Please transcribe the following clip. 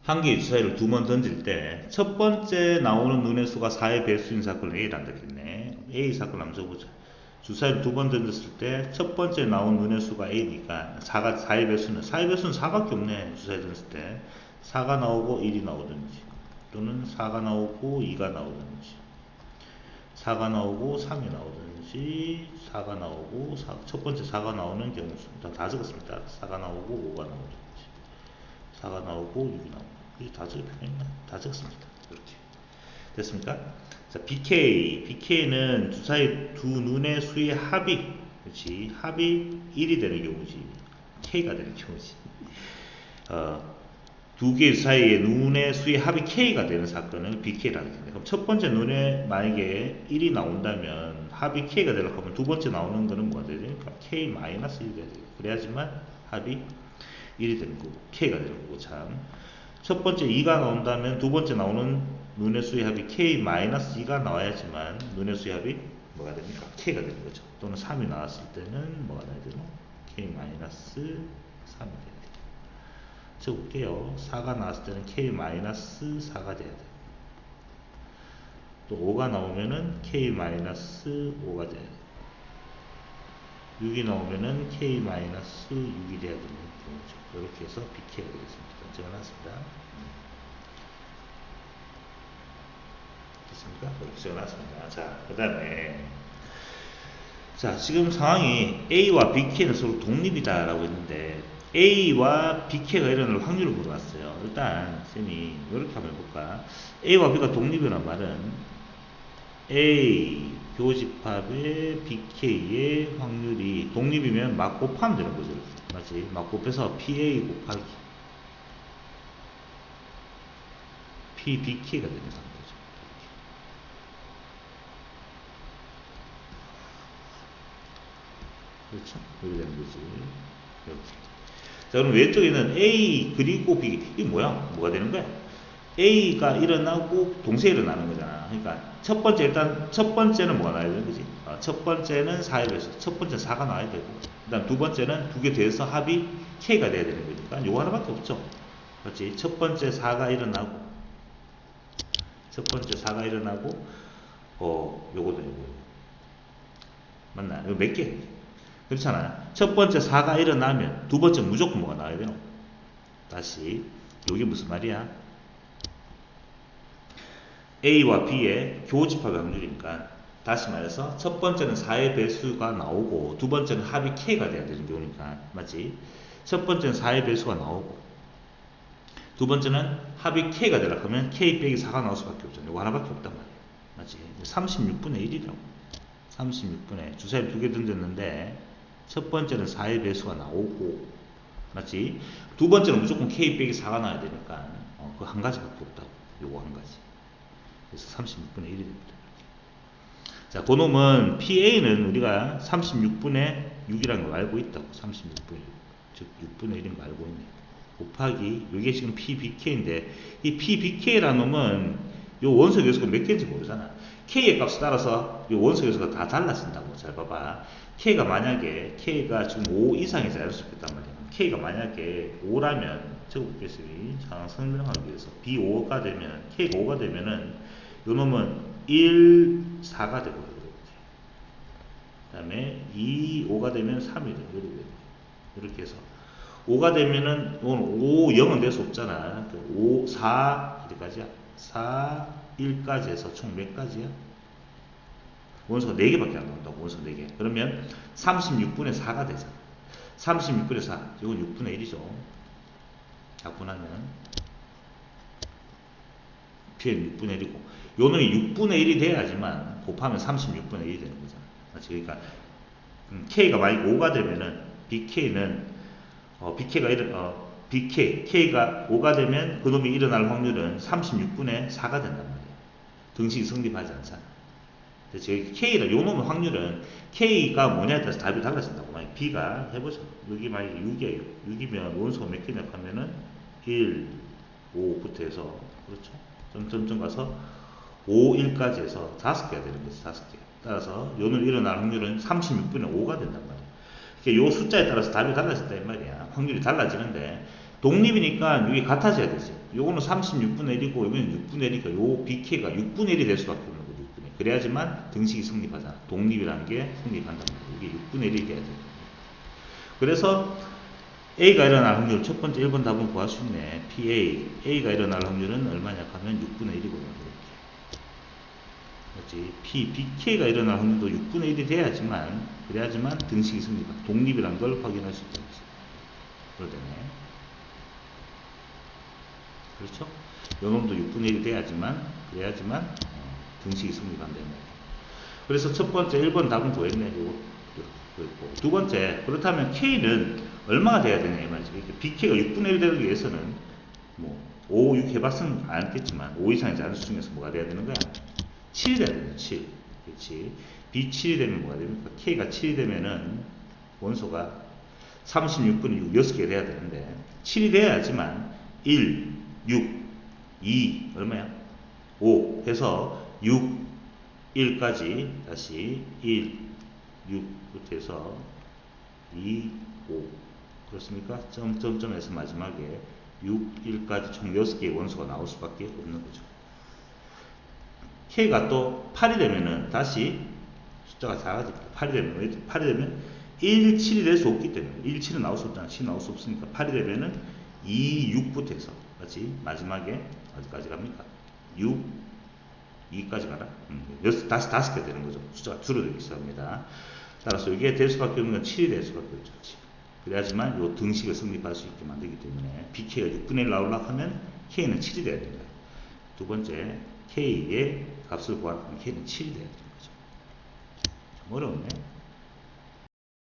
한 개의 주사위를 두 번 던질 때 첫 번째 나오는 눈의 수가 4의 배수인 사건을 A란다 그랬네. A 사건 한번 써보자. 주사위를 두 번 던졌을 때 첫 번째 나온 눈의 수가 A니까 4의 배수는 4밖에 없네. 주사위 던졌을 때 4가 나오고 1이 나오든지 또는 4가 나오고 2가 나오든지 4가 나오고 3이 나오든지 4가 나오고 첫 번째 4가 나오는 경우 수 다 적었습니다. 4가 나오고 5가 나오든지 4가 나오고 6이 나오고 다 적었습니다. 다 적었습니다. 이렇게 됐습니까? 자, BK는 주사위 두 눈의 수의 합이, 그렇지, 합이 1이 되는 경우지, K가 되는 경우지. 두 개의 주사위의 눈의 수의 합이 K가 되는 사건을 BK라고 합니다. 그럼 첫 번째 눈에 만약에 1이 나온다면 합이 K가 되려고 하면 두 번째 나오는 거는 뭐가 되야 되니까 K-1이 돼야 돼요. 그래야지만 합이 1이 되는 거고 K가 되는 거고. 참, 첫 번째 2가 나온다면 두 번째 나오는 눈의 수의 합이 K-2가 나와야지만 눈의 수의 합이 뭐가 됩니까? K가 되는 거죠. 또는 3이 나왔을 때는 뭐가 나야 되노? K-3이 돼요. 적을게요. 4가 나왔을 때는 K-4가 돼야 돼요. 또 5가 나오면은 K-5가 돼야 돼요. 6이 나오면은 K-6이 돼야 되는 경우죠. 이렇게 해서 BK가 되겠습니다. 적어놨습니다. 됐습니까? 이렇게 적어놨습니다. 자, 그 다음에 자, 지금 상황이 A와 BK는 서로 독립이다라고 했는데 A와 BK가 일어날 확률을 물어봤어요. 일단 쌤이 이렇게 한번 해볼까. A와 B가 독립이라는 말은 A 교집합의 BK의 확률이 독립이면 막 곱하면 되는 거죠. 맞지? 막 곱해서 PA 곱하기 PBK가 되는 상황이죠. 그렇죠? 이렇게 되는 거지. 이렇게. 자, 그럼 왼쪽에는 A 그리고 B. 이게 뭐야? 뭐가 되는 거야? A가 일어나고 동시에 일어나는 거잖아. 그러니까 첫 번째, 일단 첫 번째는 뭐가 나와야 되는 거지? 첫 번째는 4의 배수. 첫 번째 4가 나와야 되고. 그 다음 두 번째는 두 개 더해서 합이 K가 돼야 되는 거니까 요거 하나밖에 없죠. 그렇지? 첫 번째 4가 일어나고, 첫 번째 4가 일어나고, 요거도 요거. 맞나? 이거 몇 개? 그렇잖아. 첫 번째 4가 일어나면 두 번째 무조건 뭐가 나와야 되노? 다시. 요게 무슨 말이야? A와 B의 교집합의 확률이니까 다시 말해서 첫 번째는 4의 배수가 나오고 두 번째는 합이 K가 돼야 되는 경우니까 맞지? 첫 번째는 4의 배수가 나오고 두 번째는 합이 K가 되려고 하면 K 빼기 4가 나올 수밖에 없잖아요. 이거 하나밖에 없단 말이야. 맞지? 36분의 1이라고. 36분의 주사위 두 개 던졌는데 첫 번째는 4의 배수가 나오고 맞지? 두 번째는 무조건 K 빼기 4가 나와야 되니까 그 한 가지밖에 없다고. 요거 한 가지. 그래서 36분의 1이 됩니다. 자, 그놈은 PA는 우리가 36분의 6이라는 걸 알고 있다고. 36분의 6. 즉 6분의 1인 거 알고 있네. 곱하기 이게 지금 PBK인데 이 PBK라는 놈은 요 원소 요소가 몇 개인지 모르잖아. K의 값에 따라서 요 원소 요소가 다 달라진다고. 잘 봐봐. K가 만약에 K가 지금 5 이상이 자연수 있단 말이야. K가 만약에 5라면 적어보겠습니다. 상황 설명하기 위해서 B5가 되면 K가 5가 되면은 요 놈은 1, 4가 되고 그 다음에 2, 5가 되면 3이 되고 이렇게 해서 5가 되면은 5, 0은 될 수 없잖아. 5, 4 어디까지야? 4, 1까지 해서 총 몇 가지야? 원소가 4개밖에 안 나온다고. 원소 4개. 그러면 36분의 4가 되잖아. 36분의 4. 이건 6분의 1이죠. 약분하면 PL 6분의 1이고 요 놈이 6분의 1이 돼야지만 곱하면 36분의 1이 되는 거잖아. 맞지? 그러니까 K가 만약 5가 되면은 BK는 K가 5가 되면 그놈이 일어날 확률은 36분의 4가 된단 말이에요. 등식이 성립하지 않잖아. 그래서 K는 요 놈의 확률은 K가 뭐냐에 따라서 답이 달라진다고. 만약 B가 해보죠. 여기 만약 6이에요. 6이면 원소가 몇 개냐 하면은 1, 5부터 해서 그렇죠. 점점점 가서 5, 1까지 해서 5개가 되는 거지. 5개. 따라서 요놈이 일어날 확률은 36분의 5가 된단 말이야. 요 숫자에 따라서 답이 달라진다 이 말이야. 확률이 달라지는데 독립이니까 이게 같아져야 되지. 요거는 36분의 1이고 이거는 6분의 1이니까 요 BK가 6분의 1이 될 수밖에 없는 거죠. 6분의 1. 그래야지만 등식이 성립하잖아. 독립이라는 게 성립한단 말이야. 이게 6분의 1이 돼야 돼. 그래서 A가 일어날 확률 첫 번째 1번 답은 구할 수 있네. PA. A가 일어날 확률은 얼마냐 하면 6분의 1이거든. 그렇지. BK가 일어날 확률도 6분의 1이 그래야지만 등식이 성립한다. 독립이라는 걸 확인할 수 있다. 그러네. 그렇죠? 요놈도 6분의 1이 그래야지만 등식이 성립한다. 그래서 첫 번째 1번 답은 구했네. 그랬고. 두 번째, 그렇다면 K는 얼마가 돼야 되냐, 이 말이지. BK가 6분의 1 되기 위해서는, 5, 6 해봤으면 알겠지만, 5 이상이지 않은 수 중에서 뭐가 돼야 되는 거야? 7이 돼야 되는 거야, 7. 그렇지. B7이 되면 뭐가 됩니까? K가 7이 되면은, 원소가 36분의 6, 6개 돼야 되는데, 7이 돼야지만, 1, 6, 2, 얼마야? 5 해서 6, 1까지 다시 1, 6부터 해서 2, 5 그렇습니까? 점점점에서 마지막에 6, 1까지 총 6개의 원소가 나올 수밖에 없는 거죠. K가 또 8이 되면은 다시 숫자가 작아집니다. 8이 되면 1, 7이 될 수 없기 때문에 1, 7은 나올 수 없잖아. 7 나올 수 없으니까 8이 되면은 2, 6부터 해서 같이 마지막에 어디까지 갑니까? 6, 2까지 가라. 다시 5개 되는 거죠. 숫자가 줄어들기 시작합니다. 따라서 이게 될 수밖에 없는 건 7이 될 수밖에 없죠. 7. 그래야지만 이 등식을 성립할 수 있게 만들기 때문에 BK가 6분의 1 나오려고 하면 K는 7이 돼야 됩니다. 두 번째, K의 값을 구하려면 K는 7이 돼야 되는 거죠. 좀 어려웠네.